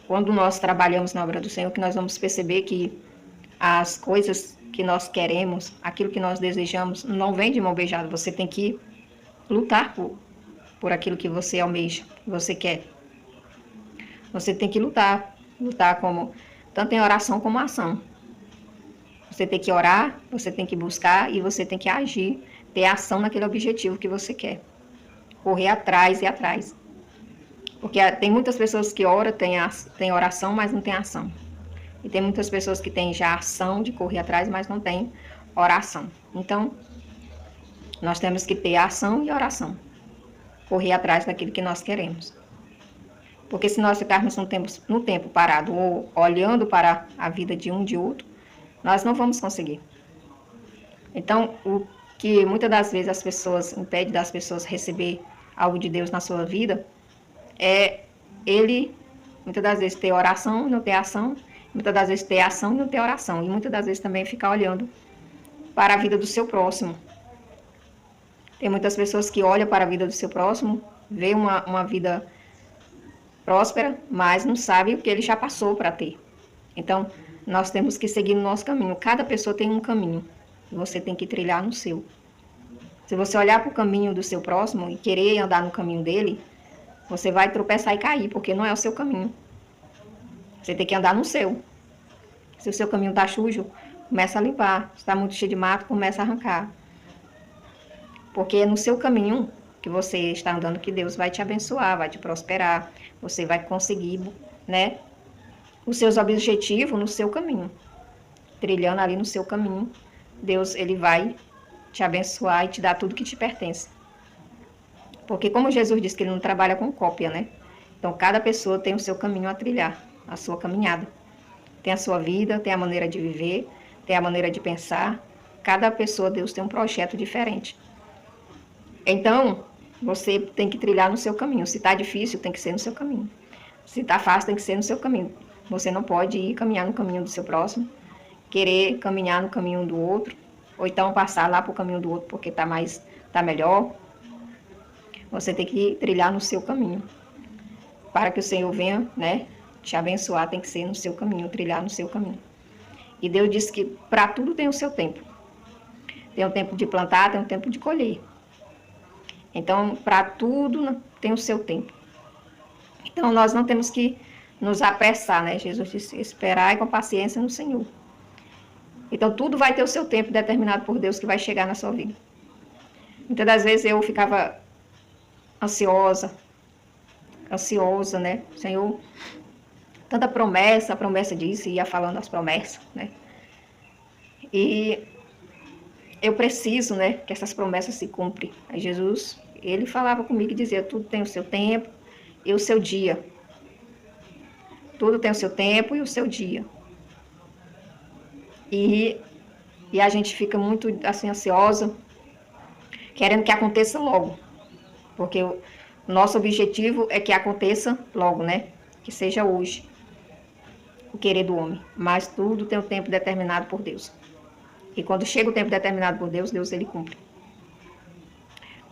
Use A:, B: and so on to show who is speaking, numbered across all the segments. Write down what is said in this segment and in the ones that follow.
A: quando nós trabalhamos na obra do Senhor, que nós vamos perceber que as coisas que nós queremos, aquilo que nós desejamos, não vem de mão beijada. Você tem que lutar por aquilo que você almeja, que você quer. Você tem que lutar como tanto em oração como ação. Você tem que orar, você tem que buscar e você tem que agir, ter ação naquele objetivo que você quer. Correr atrás e atrás. Porque tem muitas pessoas que oram, tem oração, mas não tem ação. E tem muitas pessoas que têm já ação de correr atrás, mas não tem oração. Então, nós temos que ter ação e oração. Correr atrás daquilo que nós queremos. Porque se nós ficarmos no tempo parado ou olhando para a vida de um de outro, nós não vamos conseguir. Então, o que muitas das vezes as pessoas impede das pessoas receber algo de Deus na sua vida é ele, muitas das vezes, ter oração e não ter ação, muitas das vezes ter ação e não ter oração, e muitas das vezes também ficar olhando para a vida do seu próximo. Tem muitas pessoas que olham para a vida do seu próximo, vê uma vida próspera, mas não sabe o que ele já passou para ter. Então, nós temos que seguir o nosso caminho. Cada pessoa tem um caminho, e você tem que trilhar no seu. Se você olhar para o caminho do seu próximo e querer andar no caminho dele, você vai tropeçar e cair, porque não é o seu caminho. Você tem que andar no seu. Se o seu caminho está sujo, começa a limpar. Se está muito cheio de mato, começa a arrancar. Porque é no seu caminho que você está andando que Deus vai te abençoar, vai te prosperar. Você vai conseguir, né, os seus objetivos no seu caminho. Trilhando ali no seu caminho, Deus, ele vai te abençoar e te dar tudo que te pertence. Porque como Jesus disse que ele não trabalha com cópia, né? Então, cada pessoa tem o seu caminho a trilhar, a sua caminhada. Tem a sua vida, tem a maneira de viver, tem a maneira de pensar. Cada pessoa, Deus tem um projeto diferente. Então, você tem que trilhar no seu caminho. Se está difícil, tem que ser no seu caminho. Se está fácil, tem que ser no seu caminho. Você não pode ir caminhar no caminho do seu próximo, querer caminhar no caminho do outro, ou então passar lá para o caminho do outro porque tá melhor. Você tem que trilhar no seu caminho. Para que o Senhor venha, né, te abençoar, tem que ser no seu caminho, trilhar no seu caminho. E Deus disse que para tudo tem o seu tempo. Tem o tempo de plantar, tem o tempo de colher. Então, para tudo tem o seu tempo. Então, nós não temos que nos apressar, né? Jesus disse, esperar com paciência no Senhor. Então, tudo vai ter o seu tempo determinado por Deus que vai chegar na sua vida. Muitas das vezes eu ficava ansiosa, né? Senhor, tanta promessa, a promessa disso, e ia falando as promessas, né? E eu preciso, né, que essas promessas se cumprem. Aí Jesus, ele falava comigo e dizia, tudo tem o seu tempo e o seu dia. Tudo tem o seu tempo e o seu dia. E a gente fica muito, assim, ansiosa, querendo que aconteça logo. Porque o nosso objetivo é que aconteça logo, né? Que seja hoje o querer do homem. Mas tudo tem um tempo determinado por Deus. E quando chega o tempo determinado por Deus, Deus ele cumpre.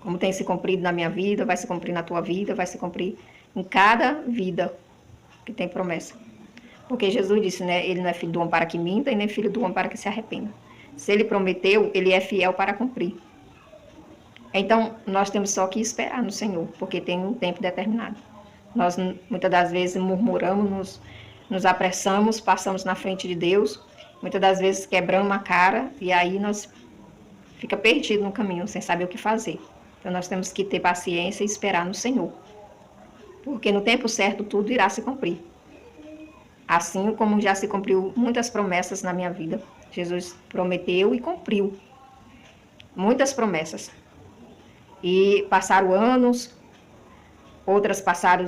A: Como tem se cumprido na minha vida, vai se cumprir na tua vida, vai se cumprir em cada vida que tem promessa. Porque Jesus disse, né? Ele não é filho do homem para que minta e nem filho do homem para que se arrependa. Se ele prometeu, ele é fiel para cumprir. Então, nós temos só que esperar no Senhor, porque tem um tempo determinado. Nós, muitas das vezes, murmuramos, nos apressamos, passamos na frente de Deus, muitas das vezes quebramos a cara e aí nós fica perdido no caminho, sem saber o que fazer. Então, nós temos que ter paciência e esperar no Senhor, porque no tempo certo tudo irá se cumprir. Assim como já se cumpriu muitas promessas na minha vida. Jesus prometeu e cumpriu muitas promessas. E passaram anos, outras passaram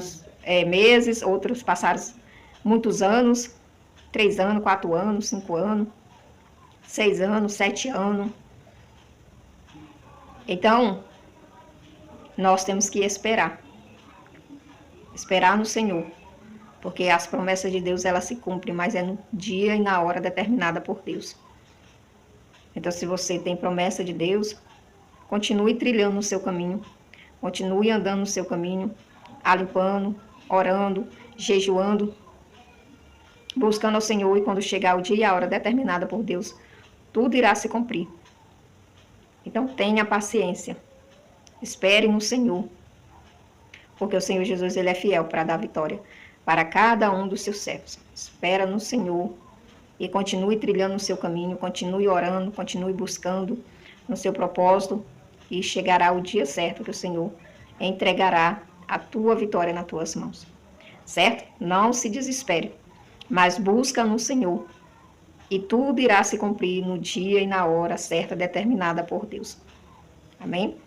A: meses, outros passaram muitos anos, 3 anos, 4 anos, 5 anos, 6 anos, 7 anos. Então, nós temos que esperar no Senhor, porque as promessas de Deus, elas se cumprem, mas é no dia e na hora determinada por Deus. Então, se você tem promessa de Deus, continue trilhando no seu caminho, continue andando no seu caminho, alimpando, orando, jejuando, buscando ao Senhor, e quando chegar o dia e a hora determinada por Deus, tudo irá se cumprir. Então tenha paciência, espere no Senhor, porque o Senhor Jesus, ele é fiel para dar vitória para cada um dos seus servos. Espera no Senhor e continue trilhando o seu caminho, continue orando, continue buscando no seu propósito, e chegará o dia certo que o Senhor entregará a tua vitória nas tuas mãos. Certo? Não se desespere, mas busca no Senhor, e tudo irá se cumprir no dia e na hora certa determinada por Deus. Amém?